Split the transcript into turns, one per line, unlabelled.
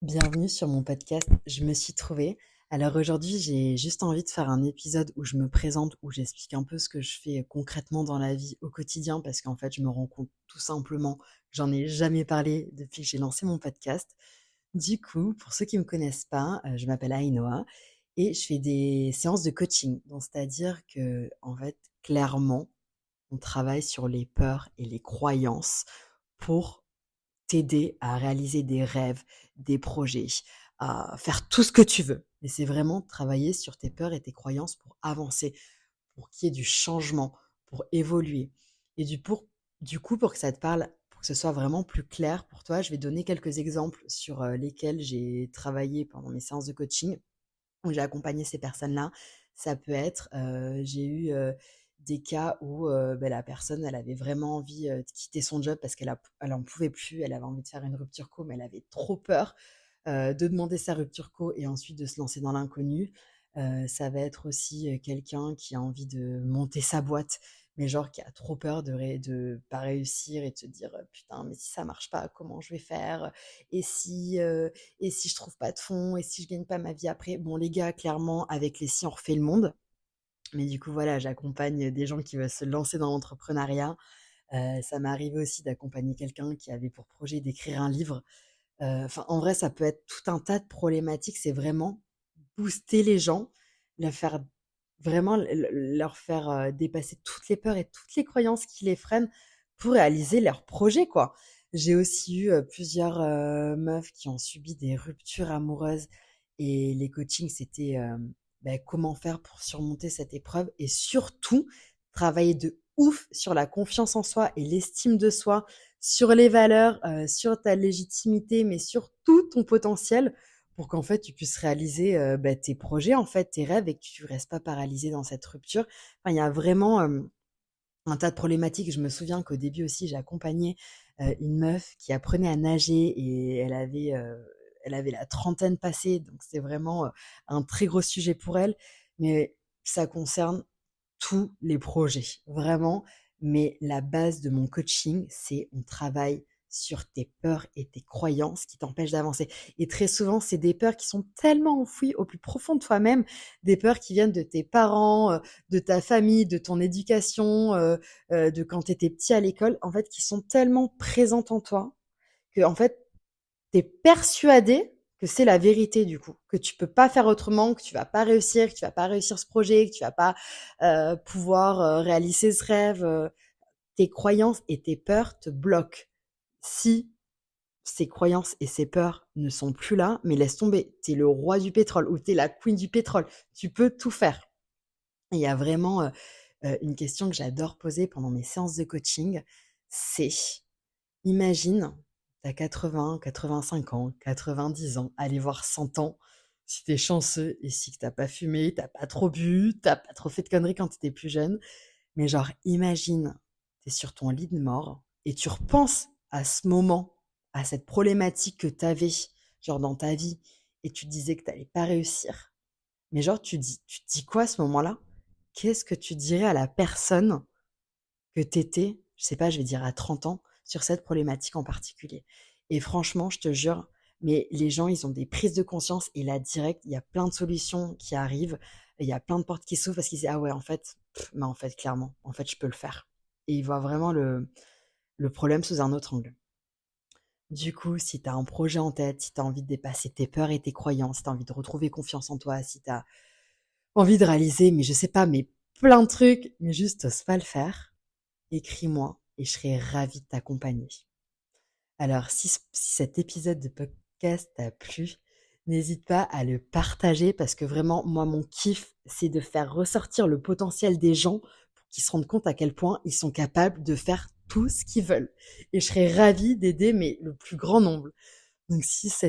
Bienvenue sur mon podcast Je me suis trouvée. Alors aujourd'hui, j'ai juste envie de faire un épisode où je me présente, où j'explique un peu ce que je fais concrètement dans la vie au quotidien, parce qu'en fait, je me rends compte tout simplement que j'en ai jamais parlé depuis que j'ai lancé mon podcast. Du coup, pour ceux qui me connaissent pas, je m'appelle Ainoa et je fais des séances de coaching. Donc, c'est-à-dire que, en fait, clairement, on travaille sur les peurs et les croyances pour t'aider à réaliser des rêves, des projets, à faire tout ce que tu veux. Mais c'est vraiment travailler sur tes peurs et tes croyances pour avancer, pour qu'il y ait du changement, pour évoluer. Et du coup, pour que ça te parle, pour que ce soit vraiment plus clair pour toi, je vais donner quelques exemples sur lesquels j'ai travaillé pendant mes séances de coaching où j'ai accompagné ces personnes-là. Ça peut être, j'ai eu, des cas où, la personne, elle avait vraiment envie, de quitter son job parce elle en pouvait plus. Elle avait envie de faire une rupture co, mais elle avait trop peur, de demander sa rupture co et ensuite de se lancer dans l'inconnu. Ça va être aussi, quelqu'un qui a envie de monter sa boîte, mais genre qui a trop peur de pas réussir et de se dire: «Putain, mais si ça marche pas, comment je vais faire? Et si, et si je trouve pas de fonds? Et si je gagne pas ma vie après?» Bon, les gars, clairement, avec les si, on refait le monde. Mais du coup, voilà, j'accompagne des gens qui veulent se lancer dans l'entrepreneuriat. Ça m'est arrivé aussi d'accompagner quelqu'un qui avait pour projet d'écrire un livre. Enfin, en vrai, ça peut être tout un tas de problématiques. C'est vraiment booster les gens, leur faire vraiment leur faire, dépasser toutes les peurs et toutes les croyances qui les freinent pour réaliser leurs projets, quoi. J'ai aussi eu, plusieurs, meufs qui ont subi des ruptures amoureuses et les coachings, c'était, comment faire pour surmonter cette épreuve et surtout travailler de ouf sur la confiance en soi et l'estime de soi, sur les valeurs, sur ta légitimité, mais sur tout ton potentiel pour qu'en fait, tu puisses réaliser, tes projets, en fait, tes rêves et que tu restes pas paralysé dans cette rupture. Enfin, il y a vraiment, un tas de problématiques. Je me souviens qu'au début aussi, j'ai accompagné, une meuf qui apprenait à nager et elle avait la trentaine passée, donc c'est vraiment, un très gros sujet pour elle. Mais ça concerne tous les projets, vraiment. Mais la base de mon coaching, c'est on travaille sur tes peurs et tes croyances qui t'empêchent d'avancer. Et très souvent, c'est des peurs qui sont tellement enfouies au plus profond de toi-même, des peurs qui viennent de tes parents, de ta famille, de ton éducation, de quand tu étais petit à l'école, en fait, qui sont tellement présentes en toi que, en fait, tu es persuadé que c'est la vérité du coup, que tu peux pas faire autrement, que tu vas pas réussir, que tu vas pas réussir ce projet, que tu vas pas pouvoir réaliser ce rêve. Tes croyances et tes peurs te bloquent. Si ces croyances et ces peurs ne sont plus là, mais laisse tomber, tu es le roi du pétrole ou tu es la queen du pétrole, tu peux tout faire. Et il y a vraiment une question que j'adore poser pendant mes séances de coaching, c'est imagine, tu as 80, 85 ans, 90 ans, allez voir 100 ans, si tu es chanceux et si tu pas fumé, tu pas trop bu, tu pas trop fait de conneries quand tu étais plus jeune. Mais genre, imagine, tu es sur ton lit de mort et tu repenses à ce moment, à cette problématique que tu avais, genre dans ta vie, et tu te disais que tu pas réussir. Mais genre, tu te dis quoi à ce moment-là? Qu'est-ce que tu dirais à la personne que t'étais, je sais pas, je vais dire à 30 ans, sur cette problématique en particulier. Et franchement, je te jure, mais les gens, ils ont des prises de conscience et là, direct, il y a plein de solutions qui arrivent, il y a plein de portes qui s'ouvrent parce qu'ils disent ah ouais, en fait, mais en fait, clairement, en fait, je peux le faire. Et ils voient vraiment le problème sous un autre angle. Du coup, si tu as un projet en tête, si tu as envie de dépasser tes peurs et tes croyances, si tu as envie de retrouver confiance en toi, si tu as envie de réaliser, mais je sais pas, mais plein de trucs, mais juste t'oses pas le faire, écris-moi et je serai ravie de t'accompagner. Alors, si cet épisode de podcast t'a plu, n'hésite pas à le partager parce que vraiment, moi, mon kiff, c'est de faire ressortir le potentiel des gens pour qu'ils se rendent compte à quel point ils sont capables de faire tout ce qu'ils veulent. Et je serais ravie d'aider mais le plus grand nombre. Donc, si cet